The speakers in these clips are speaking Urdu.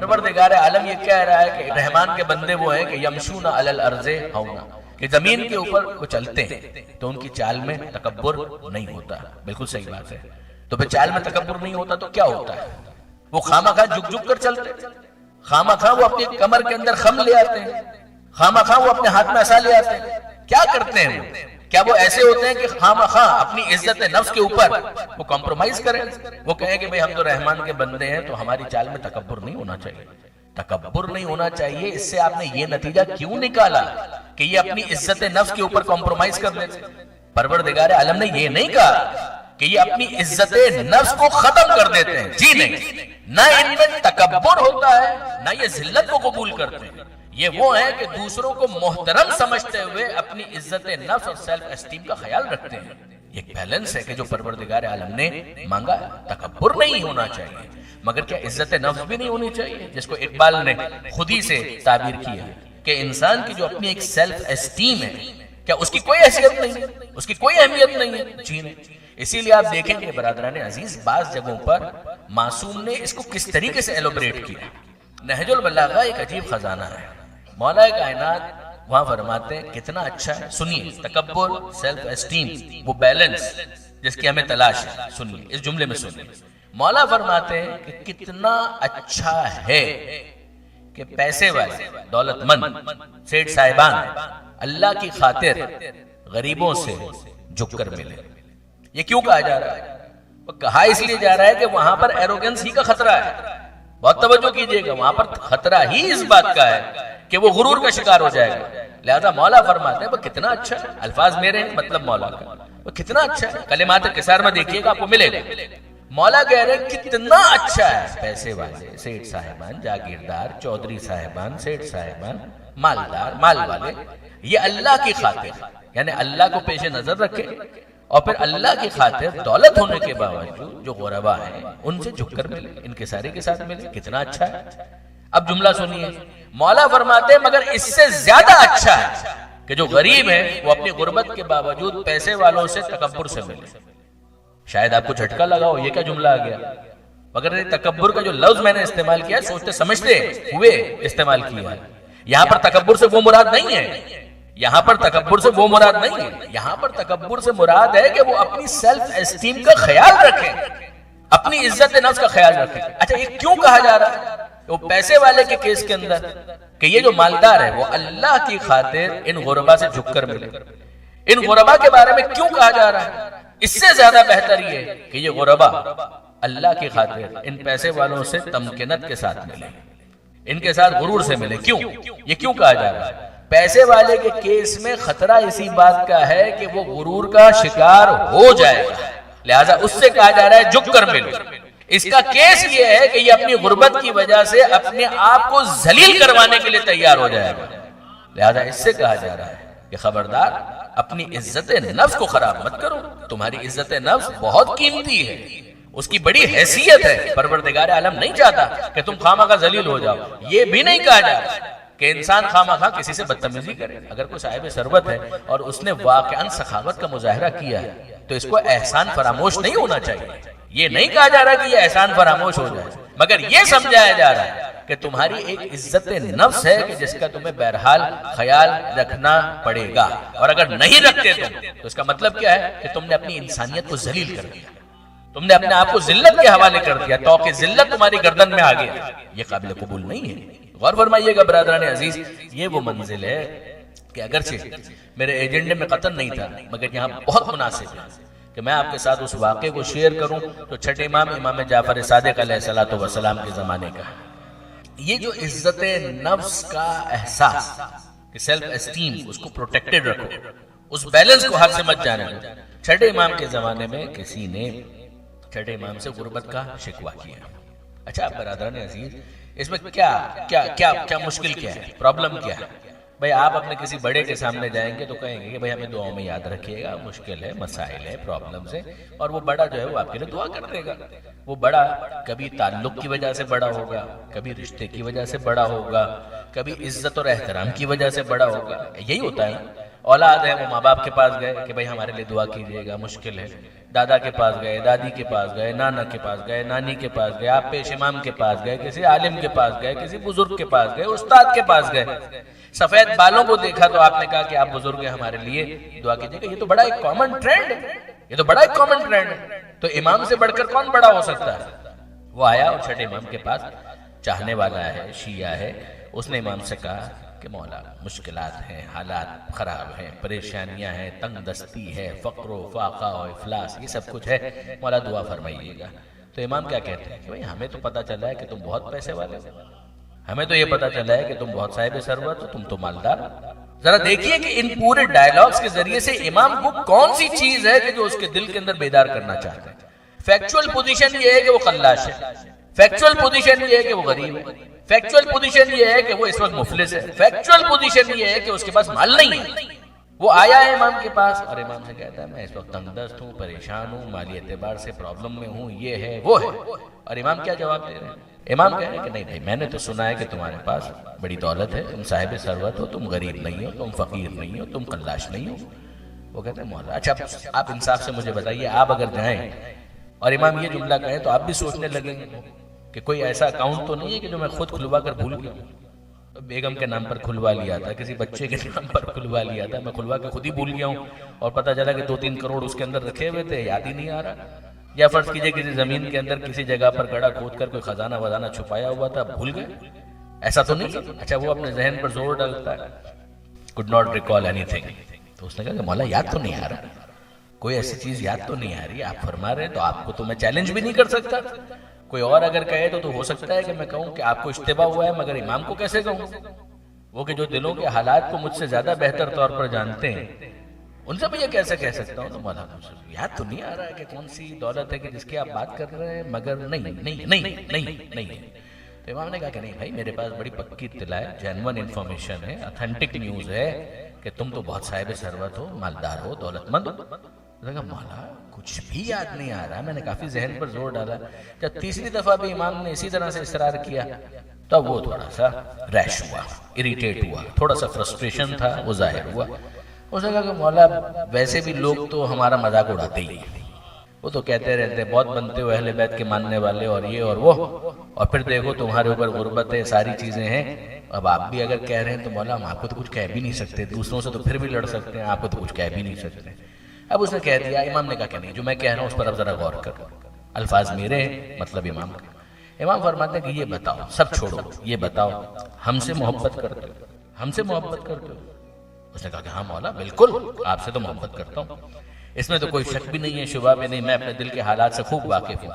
پروردگار عالم یہ کہہ رہا ہے کہ رحمان کے بندے وہ ہیں کہ یمشون علی الارض ہونا، کہ زمین کے اوپر وہ چلتے ہیں تو ان کی چال میں تکبر نہیں ہوتا. بالکل صحیح بات ہے. تو پھر چال میں تکبر نہیں ہوتا تو کیا ہوتا ہے؟ وہ خواہ جھک جھک کر چلتے، خواہ وہ اپنی کمر کے اندر خم لے آتے ہیں، خواہ وہ اپنے ہاتھ میں عصا لے آتے ہیں. کیا کرتے ہیں وہ؟ کیا وہ ایسے ہوتے ہیں کہ خواہ اپنی عزت نفس کے اوپر وہ کمپرومائز کریں، وہ کہیں کہ بھئی ہم تو رحمان کے بندے ہیں تو ہماری چال میں تکبر نہیں ہونا چاہیے؟ تکبر نہیں ہونا چاہیے. اس سے آپ نے یہ نتیجہ کیوں نکالا کہ یہ اپنی عزت نفس کے اوپر کمپرومائز کر لیتے؟ پروردگار عالم نے یہ نہیں کہا کہ یہ اپنی عزت نفس کو ختم کر دیتے ہیں. جی نہیں، نہ ان میں تکبر ہوتا ہے نہ یہ ذلت کو قبول کرتے ہیں. یہ وہ ہیں کہ دوسروں کو محترم سمجھتے ہوئے اپنی عزت نفس اور سیلف اسٹیم کا خیال رکھتے ہیں. ایک بیلنس ہے کہ جو پروردگار عالم نے مانگا. تکبر نہیں ہونا چاہیے، مگر کیا عزت نفس بھی نہیں ہونی چاہیے، جس کو اقبال نے خود ہی سے تعبیر کیا کہ انسان کی جو اپنی ایک سیلف اسٹیم ہے، کیا اس کی کوئی حیثیت نہیں ہے، اس کی کوئی اہمیت نہیں ہے؟ جی نہیں. اسی لیے آپ دیکھیں کہ برادران عزیز بعض جگہوں پر معصوم نے اس کو کس طریقے سے ایلوبریٹ کیا. نہج البلاغہ ایک عجیب خزانہ ہے. مولا کائنات وہاں فرماتے ہیں کتنا اچھا ہے. سنیے، تکبر، سیلف اسٹیم، وہ بیلنس جس کی ہمیں تلاش ہے. سنیے اس جملے میں سنیے. مولا فرماتے ہیں کہ کتنا اچھا ہے کہ پیسے والے، دولت مند، سیٹھ صاحبان اللہ کی خاطر غریبوں سے جھک کر ملے. یہ کیوں کہا جا رہا ہے؟ وہ کہا اس لیے جا رہا ہے کہ وہاں پر ایروگنس ہی کا خطرہ ہے. بہت توجہ کیجئے گا، وہاں پر خطرہ ہی اس بات کا ہے کہ وہ غرور کا شکار ہو جائے گا. لہذا مولا فرماتے ہیں وہ کتنا اچھا ہے. الفاظ میرے ہیں، مطلب مولا کا. وہ کتنا اچھا ہے. کلمات کسار میں دیکھیے گا آپ کو ملے گا. مولا کہہ رہے ہیں کتنا اچھا ہے پیسے والے، سیٹھ صاحبان، جاگیردار، چودھری صاحبان، سیٹھ صاحبان، مالدار، مال والے، یہ اللہ کی خاطر، یعنی اللہ کو پیش نظر رکھے اور پھر اللہ کی خاطر دولت ہونے کے باوجود جو غربا ہیں ان سے جھک کر ملے، ان کے سارے کے ساتھ ملے. کتنا اچھا ہے. اب جملہ سنیے. مولا فرماتے ہیں مگر اس سے زیادہ اچھا ہے کہ جو غریب ہے وہ اپنی غربت کے باوجود پیسے والوں سے تکبر سے ملے. شاید آپ کو جھٹکا لگا ہو یہ کیا جملہ آ گیا. مگر تکبر کا جو لفظ میں نے استعمال کیا ہے سوچتے سمجھتے ہوئے استعمال کیا ہے. یہاں پر تکبر سے وہ مراد نہیں ہے، یہاں پر تکبر سے وہ مراد نہیں ہے. یہاں پر تکبر سے مراد ہے کہ وہ اپنی سیلف اسٹیم کا خیال رکھیں، اپنی عزت نفس کا خیال رکھیں. اچھا یہ کیوں کہا جا رہا ہے وہ پیسے والے کے کیس کے اندر کہ یہ جو مالدار ہے وہ اللہ کی خاطر ان غربا سے جھک کر ملے؟ ان غربا کے بارے میں کیوں کہا جا رہا ہے؟ اس سے زیادہ بہتر یہ ہے کہ یہ غربا اللہ کی خاطر ان پیسے والوں سے تمکنت کے ساتھ ملے، ان کے ساتھ غرور سے ملے. کیوں؟ یہ کیوں کہا جا رہا ہے؟ پیسے والے کے کیس میں خطرہ اسی بات کا ہے کہ وہ غرور کا شکار ہو جائے گا، لہذا اس سے کہا جا رہا ہے جھک کر ملو. اس کا کیس یہ ہے کہ یہ اپنی غربت کی وجہ سے اپنے آپ کو ذلیل کروانے کے لیے تیار ہو جائے گا، لہذا اس سے کہا جا رہا ہے کہ خبردار اپنی عزت نفس کو خراب مت کرو. تمہاری عزت نفس بہت قیمتی ہے، اس کی بڑی حیثیت ہے. پروردگار عالم نہیں چاہتا کہ تم خواہ ذلیل ہو جاؤ. یہ بھی نہیں کہا جا رہا کہ انسان خواہ کسی سے بدتمیزی کرے. اگر کوئی صاحب ثروت ہے اور اس نے واقعاً سخاوت کا مظاہرہ کیا ہے تو اس کو احسان فراموش نہیں ہونا چاہیے. یہ نہیں کہا جا رہا کہ یہ احسان فراموش ہو جائے، مگر یہ سمجھایا جا رہا ہے کہ تمہاری ایک عزت نفس ہے کہ جس کا تمہیں بہرحال خیال رکھنا پڑے گا. اور اگر نہیں رکھتے تو اس کا مطلب کیا ہے کہ تم نے اپنی انسانیت کو ذلیل کر دیا، تم نے اپنے آپ کو ذلت کے حوالے کر دیا، توقع ذلت تمہاری گردن میں آ گیا. یہ قابل قبول نہیں ہے. غور فرمائیے گا برادران عزیز، یہ وہ منزل ہے کہ اگرچہ میرے ایجنڈے میں قطن نہیں تھا مگر یہاں بہت مناسب ہے کہ میں آپ کے ساتھ اس واقعے کو شیئر کروں تو چھٹے امام جعفر صادق علیہ الصلوۃ والسلام کے زمانے کا. یہ جو عزت نفس کا احساس کہ سیلف اسٹیم اس کو پروٹیکٹڈ رکھو، اس بیلنس کو ہاتھ سے مت جانے دو. چھٹے امام کے زمانے میں کسی نے چھٹے امام سے غربت کا شکوہ کیا. اچھا برادران عزیز، اس میں کیا مشکل کیا ہے، پرابلم کیا ہے؟ بھئی آپ اپنے کسی بڑے کے سامنے جائیں گے تو کہیں گے کہ بھئی ہمیں دعاؤں میں یاد رکھیے گا، مشکل ہے، مسائل ہے، پرابلمز ہے، اور وہ بڑا جو ہے وہ آپ کے لیے دعا کر دے گا. وہ بڑا کبھی تعلق کی وجہ سے بڑا ہوگا، کبھی رشتے کی وجہ سے بڑا ہوگا، کبھی عزت اور احترام کی وجہ سے بڑا ہوگا. یہی ہوتا ہے. اولاد ہے وہ ماں باپ کے پاس گئے کہ بھائی ہمارے لیے دعا کیجیے گا، مشکل ہے، دادا کے پاس گئے، دادی کے پاس گئے، نانا کے پاس گئے، نانی کے پاس گئے، آپ پیش امام کے پاس گئے، کسی عالم کے پاس گئے، کسی بزرگ کے پاس گئے، استاد کے پاس گئے، سفید بالوں کو دیکھا تو آپ نے کہا کہ آپ بزرگ ہیں ہمارے لیے دعا کیجیے گا۔ یہ تو بڑا ایک کامن ٹرینڈ ہے، یہ تو بڑا ایک کامن ٹرینڈ ہے، تو امام سے بڑھ کر کون بڑا ہو سکتا ہے؟ وہ آیا اور چھٹے امام کے پاس، چاہنے والا ہے، شیعہ ہے، اس نے امام سے کہا کہ مولا مشکلات ہیں، حالات خراب ہیں، پریشانیاں ہیں، تنگ دستی ہے، فقر و فاقہ و افلاس، یہ سب کچھ ہے، مولا دعا فرمائیے گا۔ تو امام کیا کہتے ہیں کہ بھئی ہمیں تو پتہ چلا ہے کہ تم بہت پیسے والے ہو، ہمیں تو یہ پتہ چلا ہے کہ تم بہت صاحب ثروت ہو، تم تو مالدار ہو۔ ذرا دیکھیے کہ ان پورے ڈائیلاگز کے ذریعے سے امام کو کون سی چیز ہے کہ جو اس کے دل کے اندر بیدار کرنا چاہتے ہیں۔ فیکچول پوزیشن یہ ہے کہ وہ خلاش ہے، فیکچول پوزیشن یہ ہے کہ وہ غریب ہے، فیکچول پوزیشن یہ ہے کہ وہ اس وقت مفلس ہے، فیکچول پوزیشن یہ ہے کہ اس کے پاس مال نہیں ہے۔ وہ آیا ہے امام کے پاس اور امام سے کہتا ہے میں اس وقت تنگ دست ہوں، پریشان ہوں، مالی اعتبار سے پرابلم میں ہوں، یہ ہے وہ ہے۔ اور امام کیا جواب دے رہے ہیں؟ امام کہہ رہے ہیں کہ نہیں بھائی، میں نے تو سنا ہے کہ تمہارے پاس بڑی دولت ہے، تم صاحب ثروت ہو، تم غریب نہیں ہو، تم فقیر نہیں ہو، تم خلاش نہیں ہو۔ وہ کہتے ہیں مولا اچھا آپ انصاف سے مجھے بتائیے، آپ اگر جائیں اور امام یہ جملہ کہیں تو آپ بھی سوچنے لگیں گے کہ کوئی ایسا اکاؤنٹ تو نہیں ہے کہ جو میں خود کھلوا کر بھول گیا ہوں، بیگم کے نام پر کھلوا لیا تھا، کسی بچے کے نام پر کھلوا لیا تھا، میں کھلوا کے خود ہی بھول گیا ہوں اور پتہ چلا کہ 2-3 کروڑ اس کے اندر رکھے ہوئے تھے، یاد ہی نہیں آ رہا۔ یا فرض کیجئے کسی زمین کے اندر کسی جگہ پر گڑھا کھود کر کوئی خزانہ وزانہ چھپایا ہوا تھا، بھول گئے، ایسا تو نہیں؟ اچھا وہ اپنے ذہن پر زور ڈالتا ہے، could not recall anything، تو اس نے کہا کہ مولا یاد تو نہیں آ رہا، کوئی ایسی چیز یاد تو نہیں آ رہی، آپ فرما رہے ہیں تو آپ کو تو میں چیلنج بھی نہیں کر سکتا، کوئی اور اگر کہے تو ہو سکتا ہے کہ میں کہوں کہ آپ کو اشتباہ ہوا ہے، مگر امام کو کیسے کہوں؟ وہ کہ جو دلوں کے حالات کو مجھ سے زیادہ بہتر طور پر جانتے ہیں، ان سے میں یہ کیسے کہہ سکتا ہوں؟ تو مولا یاد تو نہیں آ رہا ہے کہ کون سی دولت ہے کہ جس کی آپ بات کر رہے ہیں، مگر نہیں۔ تو امام نے کہا کہ نہیں بھائی، میرے پاس بڑی پکی اطلاع ہے، جینوئن انفارمیشن ہے، اتھینٹک نیوز ہے کہ تم تو بہت صاحب ثروت ہو، مالدار ہو، دولت مند ہو۔ کہا مولا کچھ بھی یاد نہیں آ رہا، میں نے کافی ذہن پر زور ڈالا، جب تیسری دفعہ بھی امام نے اسی طرح سے اصرار کیا تب وہ تھوڑا سا ریش ہوا، اریٹیٹ ہوا، تھوڑا سا فرسٹریشن تھا وہ ظاہر ہوا۔ اس نے کہا کہ مولا ویسے بھی لوگ تو ہمارا مذاق اڑاتے ہی ہیں، وہ تو کہتے رہتے بہت بنتے ہو اہل بیت کے ماننے والے اور یہ اور وہ، اور پھر دیکھو تمہارے اوپر غربت ہے، ساری چیزیں ہیں، اب آپ بھی اگر کہہ رہے ہیں تو مولا ہم آپ کو تو کچھ کہہ بھی نہیں سکتے، دوسروں سے تو پھر بھی لڑ سکتے ہیں، آپ کو تو کچھ کہہ بھی نہیں سکتے۔ اب اس نے کہہ دیا، امام نے کہا کہ نہیں، جو میں کہہ رہا ہوں اس پر اب ذرا غور کرو، الفاظ میرے ہیں مطلب امام کا۔ امام فرماتے ہیں کہ یہ بتاؤ، سب چھوڑو، یہ بتاؤ ہم سے محبت کرتے ہو؟ ہم سے محبت کرتے ہو؟ اس نے کہا کہ ہاں مولا بالکل، آپ سے تو محبت کرتا ہوں، اس میں تو کوئی شک بھی نہیں ہے، شبہ بھی نہیں، میں اپنے دل کے حالات سے خوب واقف ہوں،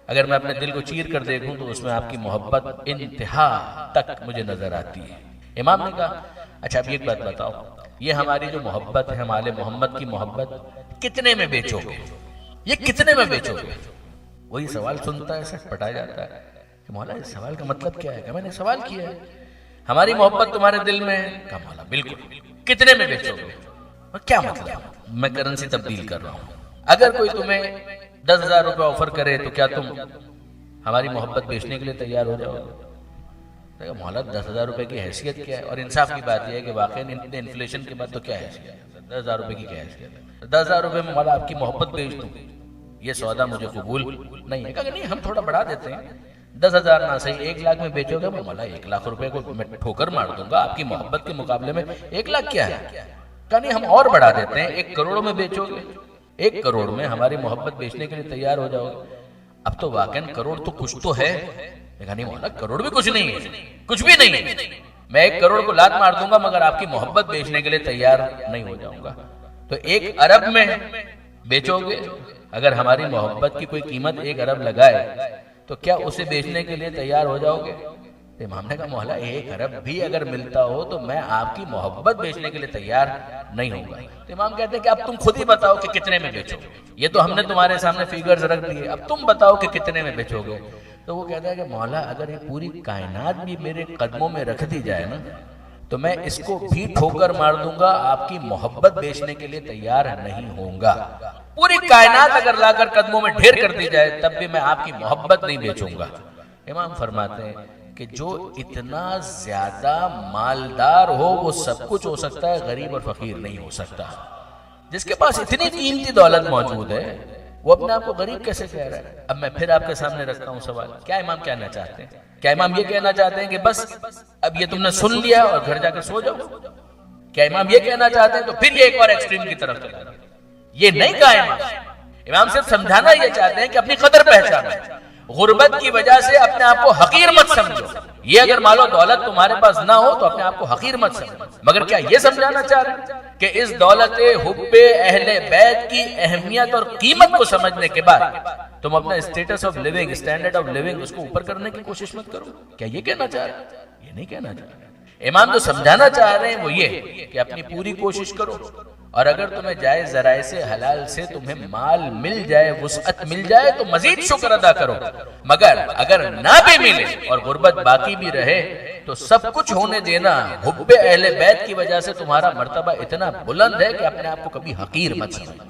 اگر میں اپنے دل کو چیر کر دیکھوں تو اس میں آپ کی محبت انتہا تک مجھے نظر آتی ہے۔ امام نے کہا اچھا اب ایک بات بتاؤ، یہ ہماری جو محبت ہے، ہمارے محمد کی محبت، کتنے میں بیچو گے؟ یہ کتنے میں بیچو گے؟ وہی سوال سنتا ہے سٹ پٹا جاتا ہے کہ مولا اس سوال کا مطلب کیا ہے؟ کہ میں نے سوال کیا ہے، ہماری محبت تمہارے دل میں ہے؟ کہا مولا بالکل، کتنے میں بیچو گے؟ کیا مطلب؟ میں کرنسی تبدیل کر رہا ہوں، اگر کوئی تمہیں 10,000 روپے آفر کرے تو کیا تم ہماری محبت بیچنے کے لیے تیار ہو جاؤ گے؟ مولا 10,000 روپے کی حیثیت کیا ہے؟ اور انصاف کی بات یہ ہے کہ واقعی انفلیشن کے بعد تو کیا حیثیت ہے، 10,000 روپے کی کیا حیثیت ہے؟ 10,000 روپے میں مولا آپ کی محبت بیچ دوں، یہ سودا مجھے قبول نہیں ہے۔ کہا کہ نہیں ہم تھوڑا بڑھا دیتے ہیں، 10,000 نہ صحیح 1 لاکھ میں بیچو گے؟ مولا 1 لاکھ روپے کو میں ٹھوکر مار دوں گا، آپ کی محبت کے مقابلے میں 1 لاکھ کیا ہے؟ کہا نہیں ہم اور بڑھا دیتے ہیں، 1 کروڑ میں بیچو گے؟ 1 کروڑ میں ہماری محبت بیچنے کے لیے تیار ہو جاؤ گے؟ اب تو واقعاً کروڑ تو کچھ تو ہے۔ کہا نہیں مولا کروڑ بھی کچھ نہیں ہے، کچھ بھی نہیں ہے، میں 1 کروڑ کو لات مار دوں گا مگر آپ کی محبت بیچنے کے لیے تیار نہیں ہو جاؤں گا۔ تو 1 ارب میں بیچو گے؟ اگر ہماری محبت کی کوئی قیمت 1 ارب لگائے تو کیا اسے بیچنے کے لیے تیار ہو جاؤ گے؟ امام نے کہا مولا 1 ارب بھی اگر ملتا ہو تو میں آپ کی محبت بیچنے کے لیے تیار نہیں ہوں گا۔ تو امام کہتے ہیں کہ اب تم خود ہی بتاؤ کہ کتنے میں بیچو گے، یہ تو ہم نے تمہارے سامنے فیگرز رکھ دیے، اب تم بتاؤ کہ کتنے میں بیچو گے۔ تو وہ کہتا ہے کہ مولا اگر یہ پوری کائنات بھی میرے قدموں میں رکھ دی جائے نا تو میں اس کو بھی ٹھوکر مار دوں گا، آپ کی محبت بیچنے کے لیے تیار نہیں ہوں گا۔ پوری کائنات اگر لا کر قدموں میں ڈھیر کر دی جائے تب بھی میں آپ کی محبت نہیں بیچوں گا۔ امام فرماتے ہیں کہ جو اتنا زیادہ مالدار ہو وہ سب کچھ ہو سکتا ہے، غریب اور فقیر نہیں ہو سکتا. جس کے پاس اتنی قیمتی دولت موجود ہے وہ اپنے آپ کو غریب کیسے کہہ رہا ہے؟ اب میں پھر آپ کے سامنے رکھتا ہوں سوال، کیا امام کہنا چاہتے ہیں؟ کیا امام یہ کہنا چاہتے ہیں کہ بس اب یہ تم نے سن لیا اور گھر جا کے سو جاؤ؟ کیا امام یہ کہنا چاہتے ہیں؟ تو پھر یہ ایک اور ایکسٹریم کی طرف چلا گیا. یہ نہیں کہا امام. امام صرف سمجھانا یہ چاہتے ہیں کہ اپنی قدر پہچانو، غربت کی وجہ سے اپنے آپ کو حقیر مت سمجھو. یہ اگر مال و دولت تمہارے پاس نہ ہو تو اپنے آپ کو حقیر مت سمجھو. مگر کیا یہ سمجھانا چاہ رہے ہیں کہ اس دولت حب اہل بیت کی اہمیت اور قیمت کو سمجھنے کے بعد تم اپنا status of living, standard of living اس کو اوپر کرنے کی کوشش مت کرو؟ کیا یہ کہنا چاہ رہے ہیں؟ یہ نہیں کہنا چاہ رہے. امام جو سمجھانا چاہ رہے ہیں وہ یہ کہ اپنی پوری کوشش کرو، اور اگر تمہیں جائز ذرائع سے حلال سے تمہیں مال مل جائے، وسعت مل جائے تو مزید شکر ادا کرو. مگر اگر نہ بھی ملے اور غربت باقی بھی رہے تو سب کچھ ہونے دینا حب اہل بیت کی وجہ سے تمہارا مرتبہ اتنا بلند ہے کہ اپنے آپ کو کبھی حقیر مت سمجھنا.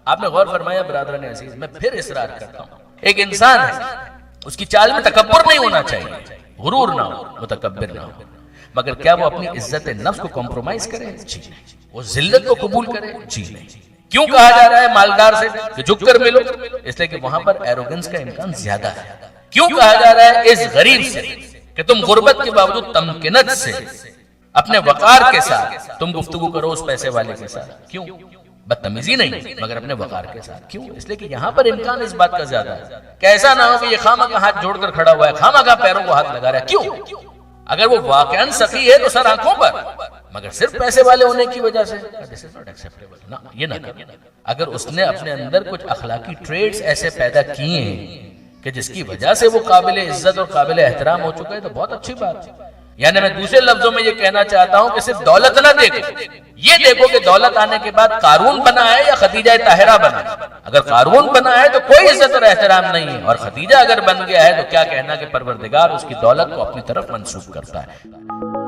آپ نے غور فرمایا برادران عزیز؟ میں پھر اصرار کرتا ہوں، ایک انسان ہے اس کی چال میں تکبر نہیں ہونا چاہیے، غرور نہ ہو، متکبر نہ ہو. مگر کیا وہ اپنی عزت نفس کو کمپرومائز کرے؟ جی نہیں. وہ ذلت کو قبول کرے؟ جی نہیں. کیوں کہا جا رہا ہے مالدار سے کہ جھک کر ملو؟ اس لیے کہ وہاں پر ایروگنس کا امکان زیادہ ہے. کیوں کہا جا رہا ہے اس غریب سے کہ تم غربت کے باوجود تمکنت سے اپنے وقار کے ساتھ تم گفتگو کرو اس پیسے والے کے ساتھ؟ کیوں؟ بدتمیزی نہیں مگر اپنے وقار کے ساتھ. کیوں؟ اس لیے کہ یہاں پر امکان اس بات کا زیادہ ہے کہ ایسا نہ ہو کہ یہ خامہ کا ہاتھ جوڑ کر کھڑا ہوا ہے، خامہ کا پیروں کو ہاتھ لگا رہا ہے. کیوں؟ اگر وہ واقعاً سخی ہے تو سر آنکھوں پر، مگر صرف پیسے والے ہونے کی وجہ سے this is not acceptable. نہ یہ نہ کریں. اگر اس نے اپنے اندر کچھ اخلاقی ٹریٹس ایسے پیدا کیے ہیں کہ جس کی وجہ سے وہ قابل عزت اور قابل احترام ہو چکا ہے تو بہت اچھی بات ہے. یعنی میں دوسرے لفظوں میں یہ کہنا چاہتا ہوں کہ صرف دولت نہ دیکھو، یہ دیکھو کہ دولت آنے کے بعد قارون بنا ہے یا خدیجہ طاہرہ بنا. اگر قارون بنا ہے تو کوئی عزت اور احترام نہیں ہے، اور خدیجہ اگر بن گیا ہے تو کیا کہنا کہ پروردگار اس کی دولت کو اپنی طرف منسوب کرتا ہے.